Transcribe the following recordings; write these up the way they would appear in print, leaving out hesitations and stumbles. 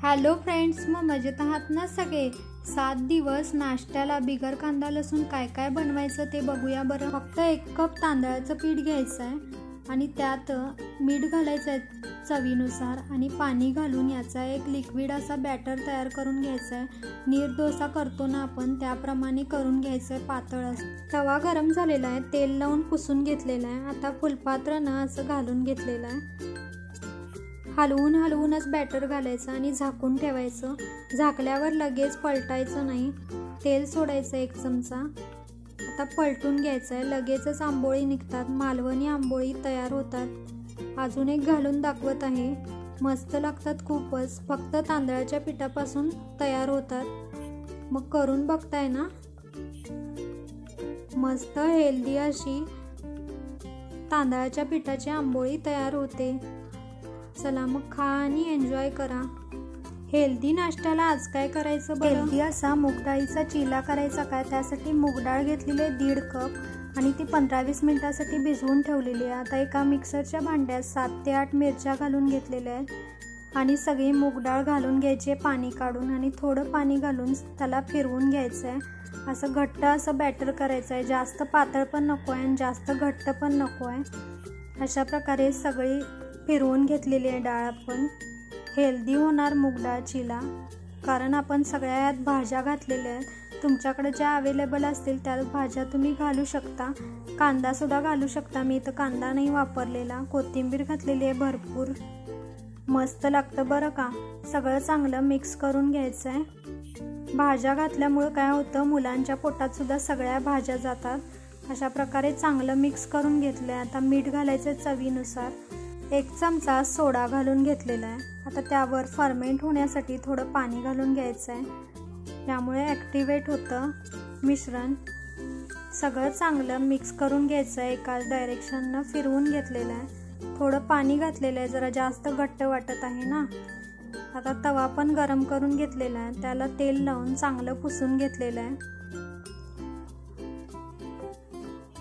Hello friends, मग मजेत आहात ना सगळे? 7 दिवस नाश्त्याला बिगर कांदा लसूण काय काय बनवायचं ते बघूया बरं. फक्त 1 कप तांदळाचं पीठ घ्यायचं आहे आणि त्यात मीठ घालायचं आहे चवीनुसार आणि पाणी घालून याचा एक लिक्विड असा बॅटर तयार करून घ्यायचा आहे. नीर डोसा करतो ना आपण त्याप्रमाणे करून घ्यायचं आहे पातळ असं. तवा गरम झालेला आहे, तेल लावून पुसून घेतलेला आहे. आता फुलपात्र ना असं घालून घेतलेलं आहे. हलवूनच बॅटर घालायचं आणि झाकून ठेवायचं. झाकल्यावर लगेच पलटायचं नाही. तेल सोडायचं 1 चमचा. आता पलटून घ्यायचं आहे. लगेचच आंबोळी निघतात. मालवणी आंबोळी तयार होतात. अजून एक घालून दाखवत आहे. मस्त लागतात खूपच. फक्त तांदळाच्या पिठापासून तयार होतात. मग करून बघताय ना? मस्त हेल्दी अशी तांदळाच्या पिठाची आंबोळी तयार होते. चला मग खा आणि एन्जॉय करा. हेल्दी नाश्त्याला आज काय करायचं बरं? हेल्दी असा मूग डाळीचा चिला करायचा काय. त्यासाठी मूग डाळ घेतलेली आहे 1.5 कप आणि ती 15-20 मिनिटासाठी भिजवून ठेवलेली आहे. आता एका मिक्सरच्या भांड्यात 7 ते 8 मिरच्या घालून घेतलेल्या आहेत आणि सगळी मूग डाळ घालून घ्यायची आहे पाणी काढून आणि थोडं पाणी घालून त्याला फिरवून घ्यायचं आहे. असं घट्ट असं बॅटर करायचं आहे. जास्त पातळ पण नको आहे आणि जास्त घट्ट पण नको आहे. अशा प्रकारे सगळी फिरवून घेतलेली आहे डाळ. आपण हेल्दी होणार मूग डाळ चिला, कारण आपण सगळ्या यात भाज्या घातलेल्या आहेत. तुमच्याकडे ज्या अवेलेबल असतील त्या भाज्या तुम्ही घालू शकता. कांदासुद्धा घालू शकता. मी इथं कांदा नाही वापरलेला. कोथिंबीर घातलेली आहे भरपूर. मस्त लागतं बरं का. सगळं चांगलं मिक्स करून घ्यायचं आहे. भाज्या घातल्यामुळं काय होतं, मुलांच्या पोटात सुद्धा सगळ्या भाज्या जातात. अशा प्रकारे चांगलं मिक्स करून घेतलं आहे. आता मीठ घालायचं चवीनुसार. 1 चमचा सोडा घालून घेतलेला आहे. आता त्यावर फर्मेंट होण्यासाठी थोडं पाणी घालून घ्यायचं आहे. त्यामुळे ॲक्टिवेट होतं मिश्रण. सगळं चांगलं मिक्स करून घ्यायचं आहे. एकाच डायरेक्शननं फिरवून घेतलेलं आहे. थोडं पाणी घातलेलं आहे. जरा जास्त घट्ट वाटत आहे ना. आता तवा पण गरम करून घेतलेला आहे. त्याला तेल लावून चांगलं पुसून घेतलेलं आहे.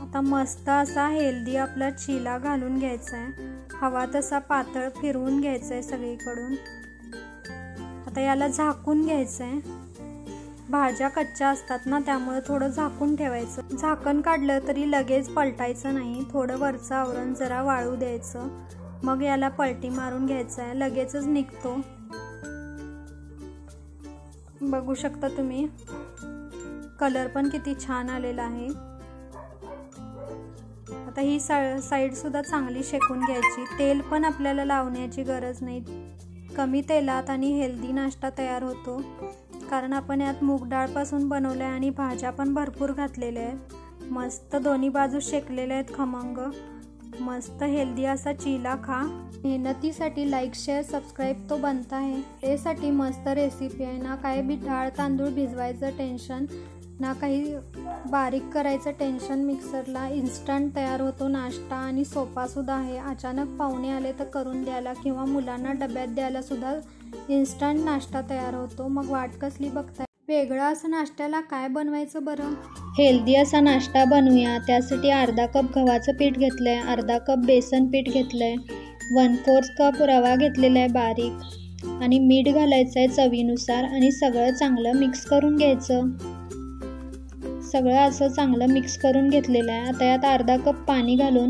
आता मस्त असा हेल्दी आपला चिला घालून घ्यायचा आहे. हवा तसा पातळ फिरवून घ्यायचं आहे सगळीकडून. आता याला झाकून घ्यायचं आहे. भाज्या कच्च्या असतात ना, त्यामुळे थोडं झाकून ठेवायचं. झाकण काढलं तरी लगेच पलटायचं नाही. थोडं वरचं आवरण जरा वाळू द्यायचं. मग याला पलटी मारून घ्यायचं आहे. लगेचच निघतो. बघू शकता तुम्ही. कलर पण किती छान आलेला आहे. आता ही साईड सुद्धा चांगली शेकून घ्यायची. तेल पण आपल्याला लावण्याची गरज नाही. कमी तेलात आणि हेल्दी नाश्ता तयार होतो, कारण आपण यात मूग डाळपासून बनवलं आहे आणि भाज्या पण भरपूर घातलेल्या आहेत. मस्त दोन्ही बाजू शेकलेल्या आहेत खमंग. मस्त हेल्दी असा चिला खा. मेहनतीसाठी लाईक शेअर सबस्क्राईब तो बनता है. त्यासाठी मस्त रेसिपी आहे ना. काही बी डाळ तांदूळ भिजवायचं टेन्शन ना, काही बारीक करायचं टेन्शन. मिक्सरला इन्स्टंट तयार होतो नाश्ता आणि सोपासुद्धा आहे. अचानक पाहुणे आले तर करून द्यायला किंवा मुलांना डब्यात द्यायला सुद्धा इन्स्टंट नाश्ता तयार होतो. मग वाट कसली बघताय? वेगळं असं नाश्त्याला काय बनवायचं बरं? हेल्दी असा नाश्ता बनवूया. त्यासाठी अर्धा कप गव्हाचं पीठ घेतलं आहे. अर्धा कप बेसन पीठ घेतलं आहे. 1/4 कप रवा घेतलेला आहे बारीक आणि मीठ घालायचं आहे चवीनुसार आणि सगळं चांगलं मिक्स करून घ्यायचं. सगळं असं चांगलं मिक्स करून घेतलेलं आहे. आता यात अर्धा कप पाणी घालून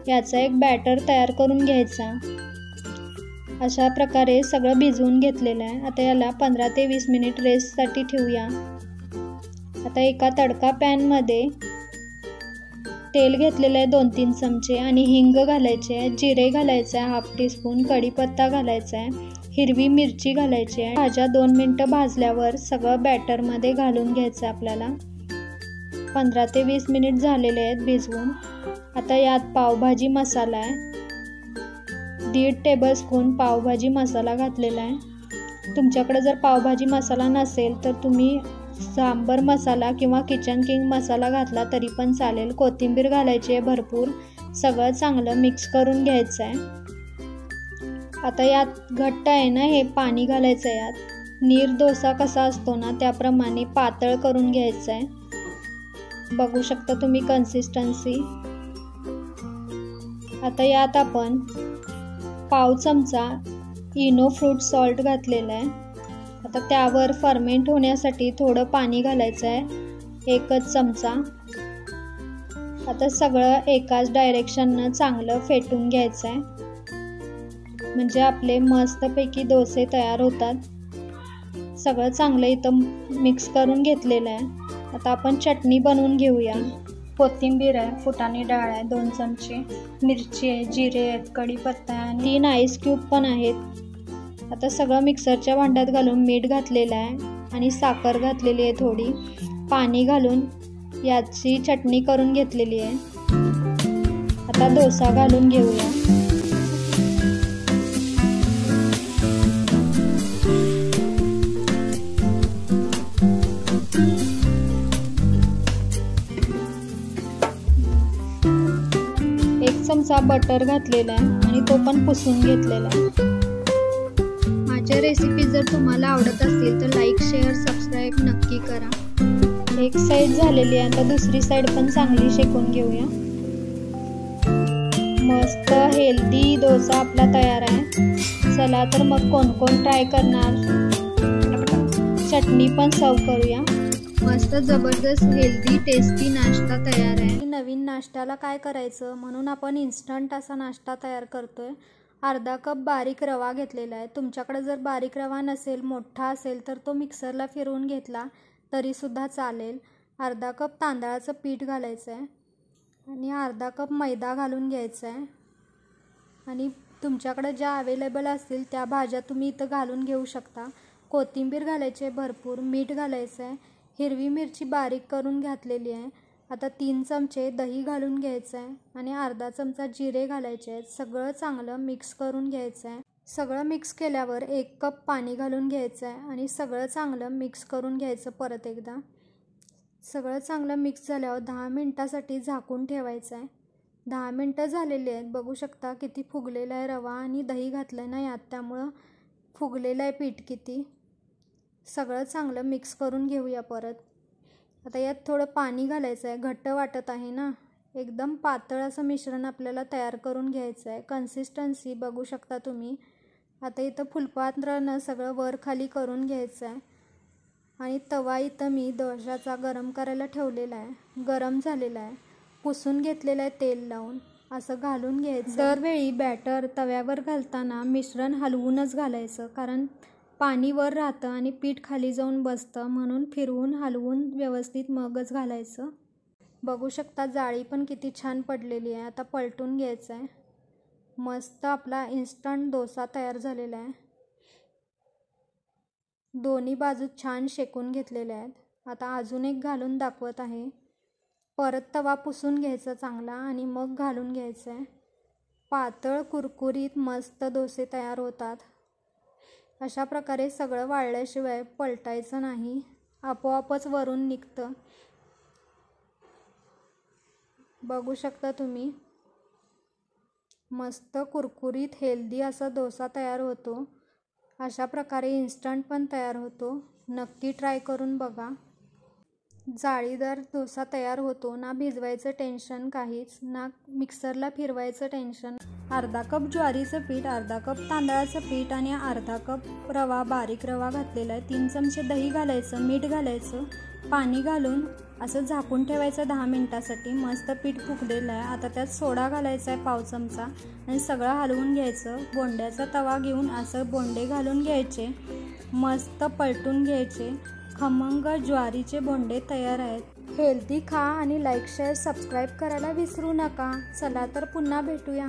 याचा एक बॅटर तयार करून घ्यायचा. अशा प्रकारे सगळं भिजवून घेतलेलं आहे. आता याला 15 ते 20 मिनिट रेस्टसाठी ठेवूया. आता एका तडका पॅनमध्ये तेल घेतलेलं आहे 2-3 चमचे आणि हिंग घालायचे आहे. जिरे घालायचे आहे 1/2 टीस्पून. कढीपत्ता घालायचा आहे. हिरवी मिरची घालायची आहे. भाज्या 2 मिनटं भाजल्यावर सगळं बॅटरमध्ये घालून घ्यायचं आपल्याला. 15 ते 20 मिनिट झालेले आहेत भिजवून. आता यात पावभाजी मसाला आहे. 1.5 टेबलस्पून पावभाजी मसाला घातलेला आहे. तुमच्याकडे जर पावभाजी मसाला नसेल तर तुम्ही सांबर मसाला किंवा किचन किंग मसाला घातला तरी पण चालेल. कोथिंबीर घालायची आहे भरपूर. सगळं चांगलं मिक्स करून घ्यायचं आहे. आता यात घट्ट आहे ना, हे पाणी घालायचं आहे यात. नीर डोसा कसा असतो ना त्याप्रमाणे पातळ करून घ्यायचं आहे. बघू शकता तुम्ही कन्सिस्टन्सी. आता यात आपण पाव चमचा इनो फ्रूट सॉल्ट घातलेलं आहे. आता त्यावर फर्मेंट होण्यासाठी थोडं पाणी घालायचं आहे, 1 चमचा. आता सगळं एकाच डायरेक्शननं चांगलं फेटून घ्यायचं आहे, म्हणजे आपले मस्तपैकी डोसे तयार होतात. सगळं चांगलं इथं मिक्स करून घेतलेलं आहे. आता आपण चटणी बनवून घेऊया. कोथिंबीर आहे, फुटाणी डाळ आहे 2 चमचे, मिरची आहे, जिरे आहेत, कढीपत्ता आहे आणि 3 आईस क्यूब पण आहेत. आता सगळं मिक्सरच्या भांड्यात घालून मीठ घातलेलं आहे आणि साखर घातलेली आहे, थोडी पाणी घालून याची चटणी करून घेतलेली आहे. आता डोसा घालून घेऊया. चमचा बटर घातलेला आहे आणि तो पण पुसून घेतलेला आहे. माझ्या रेसिपी जर तुम्हाला आवडत असतील तर लाईक, शेअर, सबस्क्राईब नक्की करा. एक साईड झालेली आहे, आता दुसरी साईड पण चांगली शेकून घेऊया. मस्त हेल्दी डोसा आपला तयार आहे. चला तर मग कोण कोण ट्राय करणार. चटणी पण सर्व करूया. मस्त जबरदस्त हेल्दी टेस्टी नाश्ता तयार आहे. नवीन नाश्त्याला काय करायचं म्हणून आपण इन्स्टंट असा नाश्ता तयार करतोय. अर्धा कप बारीक रवा घेतलेला आहे. तुमच्याकडे जर बारीक रवा नसेल, मोठा असेल तर तो मिक्सरला फिरवून घेतला तरीसुद्धा चालेल. अर्धा कप तांदळाचं पीठ घालायचं आहे आणि अर्धा कप मैदा घालून घ्यायचा आहे. आणि तुमच्याकडे ज्या अवेलेबल असतील त्या भाज्या तुम्ही इथं घालून घेऊ शकता. कोथिंबीर घालायची आहे भरपूर, मीठ घालायचं आहे, हिरवी मिरची बारीक करून घातलेली आहे. आता 3 चमचे दही घालून घ्यायचं आहे आणि अर्धा चमचा जिरे घालायचे आहेत. सगळं चांगलं मिक्स करून घ्यायचं आहे. सगळं मिक्स केल्यावर 1 कप पाणी घालून घ्यायचं आहे आणि सगळं चांगलं मिक्स करून घ्यायचं. परत एकदा सगळं चांगलं मिक्स झाल्यावर 10 मिनटासाठी झाकून ठेवायचं आहे. 10 मिनटं झालेली आहेत. बघू शकता किती फुगलेला आहे रवा आणि दही घातलं नाही यात, त्यामुळं फुगलेलं आहे पीठ किती. सगळं चांगलं मिक्स करून घेऊया परत. आता यात थोडं पाणी घालायचं आहे. घट्ट वाटत आहे ना, एकदम पातळ असं मिश्रण आपल्याला तयार करून घ्यायचं आहे. कन्सिस्टन्सी बघू शकता तुम्ही. आता इथं फुलपात्रानं सगळं वर खाली करून घ्यायचं आहे आणि तवा इथं मी डोशाचा गरम करायला ठेवलेला आहे. गरम झालेला आहे, पुसून घेतलेलं आहे तेल लावून. असं घालून घ्यायचं. दरवेळी बॅटर तव्यावर घालताना मिश्रण हलवूनच घालायचं, कारण पाणी वर राहतं आणि पीठ खाली जाऊन बसतं, म्हणून फिरवून हलवून व्यवस्थित मगच घालायचं. बघू शकता जाळी पण किती छान पडलेली आहे. आता पलटून घ्यायचं आहे. मस्त आपला इन्स्टंट डोसा तयार झालेला आहे. दोन्ही बाजू छान शेकून घेतलेल्या आहेत. आता अजून एक घालून दाखवत आहे. परत तवा पुसून घ्यायचा चांगला आणि मग घालून घ्यायचं आहे. पातळ कुरकुरीत मस्त डोसे तयार होतात. अशा प्रकारे सगळं वाळल्याशिवाय पलटायचं नाही, आपोआपच वरून निघतं. बघू शकता तुम्ही. मस्त कुरकुरीत हेल्दी असा डोसा तयार होतो. अशा प्रकारे इन्स्टंट पण तयार होतो. नक्की ट्राय करून बघा. जाळीदार डोसा तयार होतो. ना भिजवायचं टेन्शन काहीच, ना मिक्सरला फिरवायचं टेन्शन. अर्धा कप ज्वारीचं पीठ, अर्धा कप तांदळाचं पीठ आणि अर्धा कप रवा, बारीक रवा घातलेला आहे. 3 चमचे दही घालायचं, मीठ घालायचं, पाणी घालून असं झाकून ठेवायचं 10 मिनटासाठी. मस्त पीठ फुगलेलं आहे. आता त्यात सोडा घालायचा आहे 1/2 चमचा आणि सगळं हलवून घ्यायचं. बोंड्याचा तवा घेऊन असं बोंडे घालून घ्यायचे, मस्त पलटून घ्यायचे. खमंग ज्वारीचे बोंडे तयार आहेत. हेल्दी खा आणि लाईक, शेअर, सबस्क्राईब करायला विसरू नका. चला तर पुन्हा भेटूया.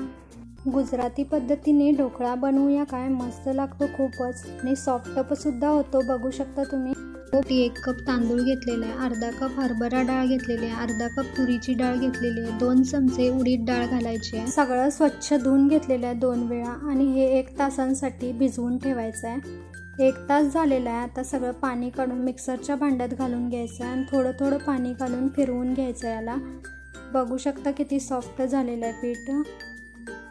गुजराती पद्धतीने ढोकळा बनवूया. काय मस्त लागतो खूपच आणि सॉफ्ट सुद्धा होतो. बघू शकता तुम्ही. 1 कप तांदूळ घेतलेला आहे, अर्धा कप हरभरा डाळ घेतलेली आहे, अर्धा कप तुरीची डाळ घेतलेली आहे, 2 चमचे उडीद डाळ घालायची आहे. सगळं स्वच्छ धुवून घेतलेलं आहे 2 वेळा आणि हे 1 तासांसाठी भिजवून ठेवायचं आहे. 1 तास झालेला आहे. आता सगळं पाणी काढून मिक्सरच्या भांड्यात घालून घ्यायचं आहे आणि थोडं थोडं पाणी घालून फिरवून घ्यायचं याला. बघू शकता किती सॉफ्ट झालेलं आहे पीठ.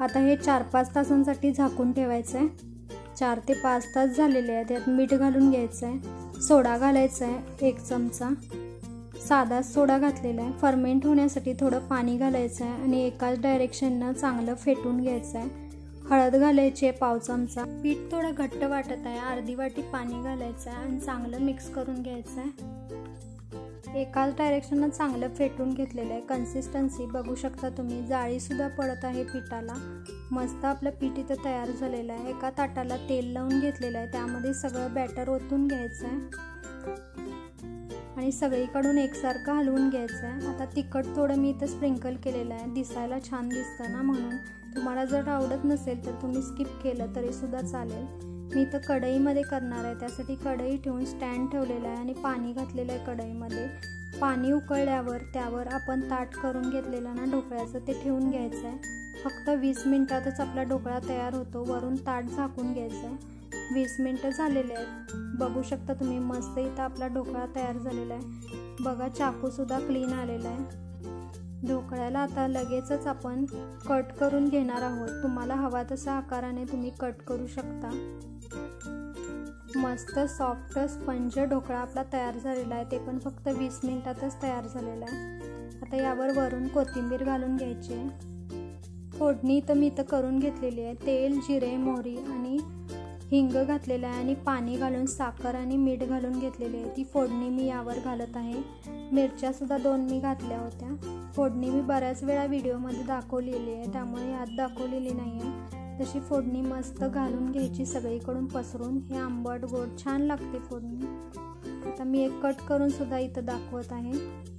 आता हे 4-5 तासांसाठी झाकून ठेवायचं आहे. 4 ते 5 तास झालेले आहेत. यात मीठ घालून घ्यायचं आहे, सोडा घालायचा आहे 1 चमचा, साधा सोडा घातलेला आहे. फर्मेंट होण्यासाठी थोडं पाणी घालायचं आहे आणि एकाच डायरेक्शननं चांगलं फेटून घ्यायचं आहे. हळद घालायची आहे पाव चमचा. पीठ थोडं घट्ट वाटत आहे, अर्धी वाटी पाणी घालायचं आहे आणि चांगलं मिक्स करून घ्यायचं आहे. एकाच डायरेक्शननं चांगलं फेटून घेतलेलं आहे. कन्सिस्टन्सी बघू शकता तुम्ही, जाळीसुद्धा पडत आहे पिठाला. मस्त आपलं पीठ इथं तयार झालेलं आहे. एका ताटाला तेल लावून घेतलेलं आहे, त्यामध्ये सगळं बॅटर ओतून घ्यायचं आहे आणि सगळीकडून एकसारखं हलवून घ्यायचं आहे. आता तिखट थोडं मी इथं स्प्रिंकल केलेलं आहे, दिसायला छान दिसतं ना म्हणून. तुम्हाला जर आवडत नसेल तर तुम्ही स्किप केलं तरीसुद्धा चालेल. मी इथं कढईमध्ये करणार आहे, त्यासाठी कढई ठेवून स्टँड ठेवलेलं आहे आणि पाणी घातलेलं आहे कढईमध्ये. पाणी उकळल्यावर त्यावर आपण ताट करून घेतलेलं ना ढोकळ्याचं ते ठेवून घ्यायचं आहे. फक्त 20 मिनिटातच आपला ढोकळा तयार होतो. वरून ताट झाकून घ्यायचं आहे. 20 मिनटं झालेले आहेत. बघू शकता तुम्ही, मस्त इथं आपला ढोकळा तयार झालेला आहे. बघा, चाकूसुद्धा क्लीन आलेला आहे. ढोकळ्याला आता लगेचच आपण कट करून घेणार आहोत. तुम्हाला हवा तसा आकाराने तुम्ही कट करू शकता. मस्त सॉफ्ट स्पंज ढोकळा आपला तयार झालेला आहे, ते पण फक्त 20 मिनिटातच तयार झालेला आहे. आता यावर वरून कोथिंबीर घालून घ्यायची आहे. फोडणी तर मी इथं करून घेतलेली आहे. तेल, जिरे, मोहरी आणि हिंग घातलेलं आहे आणि पाणी घालून साखर आणि मीठ घालून घेतलेली आहे. ती फोडणी मी यावर घालत आहे. मिरच्यासुद्धा 2 मी घातल्या होत्या. फोडणी मी बऱ्याच वेळा व्हिडिओमध्ये दाखवलेली आहे, त्यामुळे यात दाखवलेली नाही आहे. तशी फोडणी मस्त घालून घ्यायची सगळीकडून पसरून. हे आंबट गोड छान लागते फोडणी. आता मी एक कट करून सुद्धा इथं दाखवत आहे.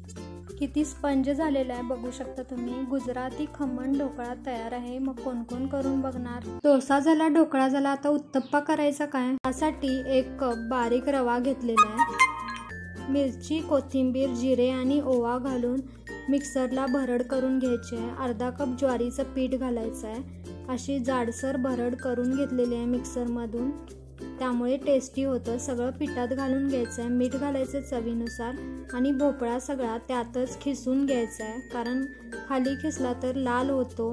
किती स्पंज झालेला आहे बघू शकता तुम्ही. गुजराती खमण ढोकळा तयार आहे. मग कोण कोण करून बघणार. डोसा झाला, ढोकळा झाला, आता उत्तप्पा करायचा काय. त्यासाठी 1 कप बारीक रवा घेतलेला आहे. मिरची, कोथिंबीर, जिरे आणि ओवा घालून मिक्सरला भरड करून घ्यायची आहे. अर्धा कप ज्वारीचं पीठ घालायचं आहे. अशी जाडसर भरड करून घेतलेली आहे मिक्सरमधून, त्यामुळे टेस्टी होतं. सगळं पिठात घालून घ्यायचं आहे. मीठ घालायचं चवीनुसार आणि भोपळा सगळा त्यातच खिसून घ्यायचा आहे, कारण खाली खिसला तर लाल होतो.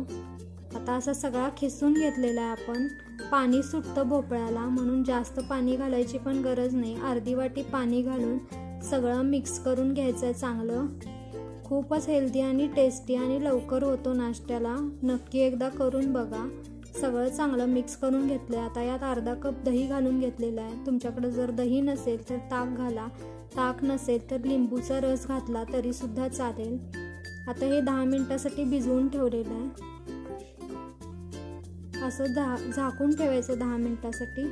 आता असा सगळा खिसून घेतलेला आहे आपण. पाणी सुटतं भोपळ्याला, म्हणून जास्त पाणी घालायची पण गरज नाही. अर्धी वाटी पाणी घालून सगळं मिक्स करून घ्यायचं आहे चांगलं. खूपच हेल्दी आणि टेस्टी आणि लवकर होतो नाश्त्याला. नक्की एकदा करून बघा. सगळं चांगलं मिक्स करून घेतलं आहे. आता यात अर्धा कप दही घालून घेतलेलं आहे. तुमच्याकडे जर दही नसेल तर ताक घाला. ताक नसेल तर लिंबूचा रस घातला तरीसुद्धा चालेल. आता हे 10 मिनिटासाठी भिजवून ठेवलेलं आहे. असं झाकून ठेवायचं 10 मिनिटासाठी.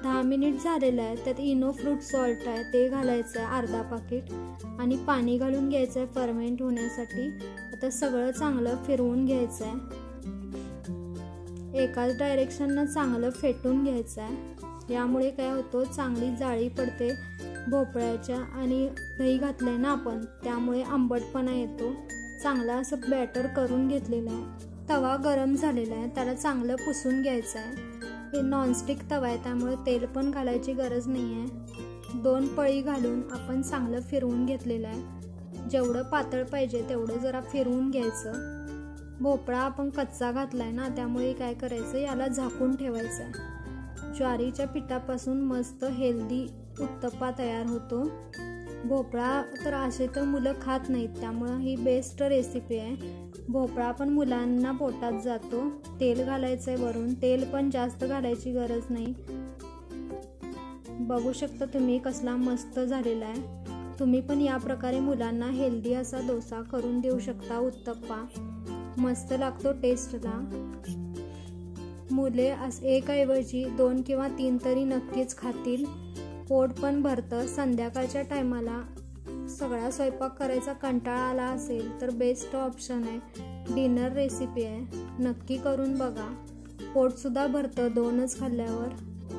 10 मिनिट झालेलं आहे. त्यात इनो फ्रूट सॉल्ट आहे, ते घालायचं आहे अर्धा पाकिट आणि पाणी घालून घ्यायचं आहे फर्मेंट होण्यासाठी. आता सगळं चांगलं फिरवून घ्यायचं आहे. एकाच डायरेक्शननं चांगलं फेटून घ्यायचं आहे. यामुळे काय होतं, चांगली जाळी पडते भोपळ्याच्या आणि दही घातलंय ना आपण, त्यामुळे आंबटपणा येतो. चांगला असं बॅटर करून घेतलेलं आहे. तवा गरम झालेला आहे, त्याला चांगलं पुसून घ्यायचं आहे. हे नॉनस्टिक तवा आहे, त्यामुळे तेल पण घालायची गरज नाही आहे. 2 पळी घालून आपण चांगलं फिरवून घेतलेलं आहे. जेवढं पातळ पाहिजे तेवढं जरा फिरवून घ्यायचं. भोपळा आपण कच्चा घातलाय ना, त्यामुळे काय करायचं, याला झाकून ठेवायचं आहे. ज्वारीच्या पिठापासून मस्त हेल्दी उत्तप्पा तयार होतो. भोपळा तर असे तर मुलं खात नाहीत, त्यामुळं ही बेस्ट रेसिपी आहे. भोपळा पण मुलांना पोटात जातो. तेल घालायचं आहे वरून. तेल पण जास्त घालायची गरज नाही. बघू शकता तुम्ही कसला मस्त झालेला आहे. तुम्ही पण या प्रकारे मुलांना हेल्दी असा डोसा करून देऊ शकता. उत्तप्पा मस्त लागतो टेस्टला. मुले एक ऐवजी 2 किंवा 3 तरी नक्कीच खातील. पोट पण भरतं. संध्याकाळच्या टायमाला सगळा स्वयंपाक करायचा कंटाळा आला असेल तर बेस्ट ऑप्शन आहे. डिनर रेसिपी आहे, नक्की करून बघा. पोटसुद्धा भरतं 2च खाल्ल्यावर.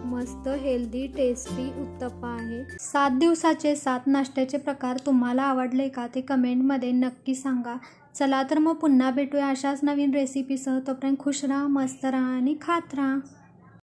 मस्त हेल्दी टेस्टी उत्तप्पा आहे. 7 दिवसाचे 7 नाश्त्याचे प्रकार तुम्हाला आवडले का ते कमेंटमध्ये नक्की सांगा. चला तर मग पुन्हा भेटूया अशाच नवीन रेसिपीसह. तोपर्यंत खुश राहा, मस्त राहा आणि खात राहा.